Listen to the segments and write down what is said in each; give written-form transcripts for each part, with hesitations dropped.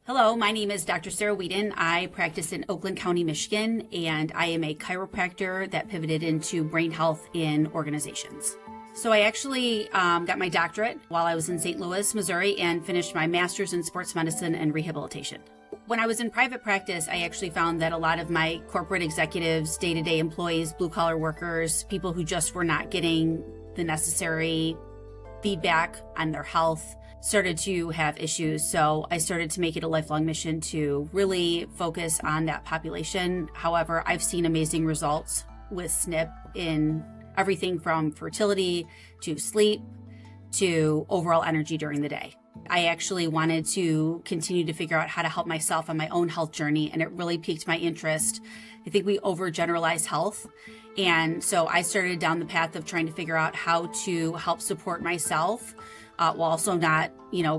Hello, my name is Dr. Sara Whedon. I practice in Oakland County, Michigan, and I am a chiropractor that pivoted into brain health in organizations. So I actually got my doctorate while I was in St. Louis, Missouri, and finished my master's in sports medicine and rehabilitation. When I was in private practice, I actually found that a lot of my corporate executives, day-to-day employees, blue-collar workers, people who just were not getting the necessary feedback on their health, started to have issues. So I started to make it a lifelong mission to really focus on that population. However, I've seen amazing results with SNiP in everything from fertility to sleep to overall energy during the day. I actually wanted to continue to figure out how to help myself on my own health journey, and it really piqued my interest. I think we overgeneralize health. And so I started down the path of trying to figure out how to help support myself while also not,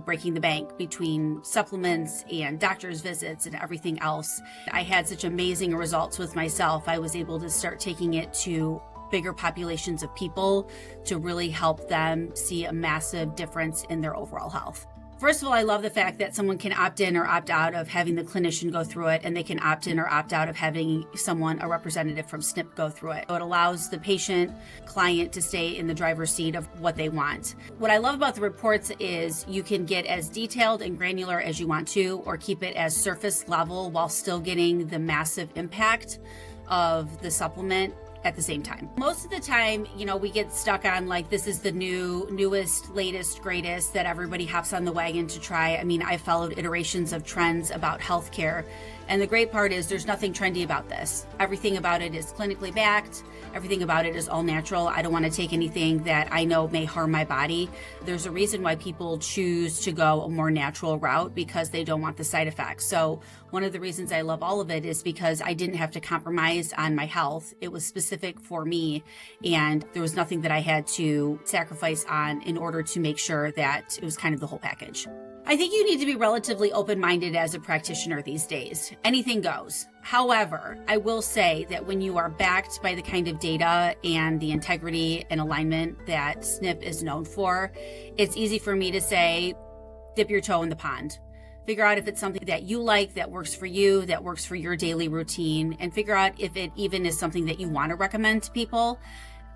breaking the bank between supplements and doctor's visits and everything else. I had such amazing results with myself. I was able to start taking it to bigger populations of people to really help them see a massive difference in their overall health. First of all, I love the fact that someone can opt in or opt out of having the clinician go through it, and they can opt in or opt out of having a representative from SNiP go through it. So it allows the patient, client to stay in the driver's seat of what they want. What I love about the reports is you can get as detailed and granular as you want to, or keep it as surface level while still getting the massive impact of the supplement at the same time. Most of the time, we get stuck on this is the newest, latest, greatest that everybody hops on the wagon to try. I followed iterations of trends about healthcare. And the great part is there's nothing trendy about this. Everything about it is clinically backed. Everything about it is all natural. I don't want to take anything that I know may harm my body. There's a reason why people choose to go a more natural route, because they don't want the side effects. So one of the reasons I love all of it is because I didn't have to compromise on my health. It was specific for me, and there was nothing that I had to sacrifice on in order to make sure that it was kind of the whole package. I think you need to be relatively open-minded as a practitioner these days. Anything goes. However, I will say that when you are backed by the kind of data and the integrity and alignment that SNiP is known for, it's easy for me to say, dip your toe in the pond. Figure out if it's something that you like, that works for you, that works for your daily routine, and figure out if it even is something that you want to recommend to people.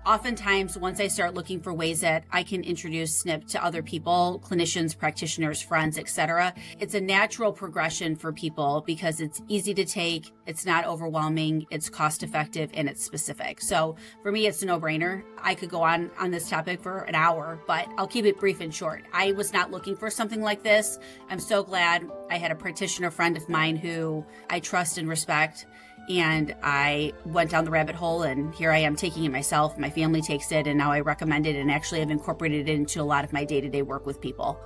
Oftentimes, once I start looking for ways that I can introduce SNiP to other people, clinicians, practitioners, friends, etc., it's a natural progression for people because it's easy to take, it's not overwhelming, it's cost effective, and it's specific. So for me, it's a no-brainer. I could go on this topic for an hour, but I'll keep it brief and short. I was not looking for something like this. I'm so glad I had a practitioner friend of mine who I trust and respect. And I went down the rabbit hole, and here I am taking it myself. My family takes it, and now I recommend it, and actually I've incorporated it into a lot of my day-to-day work with people.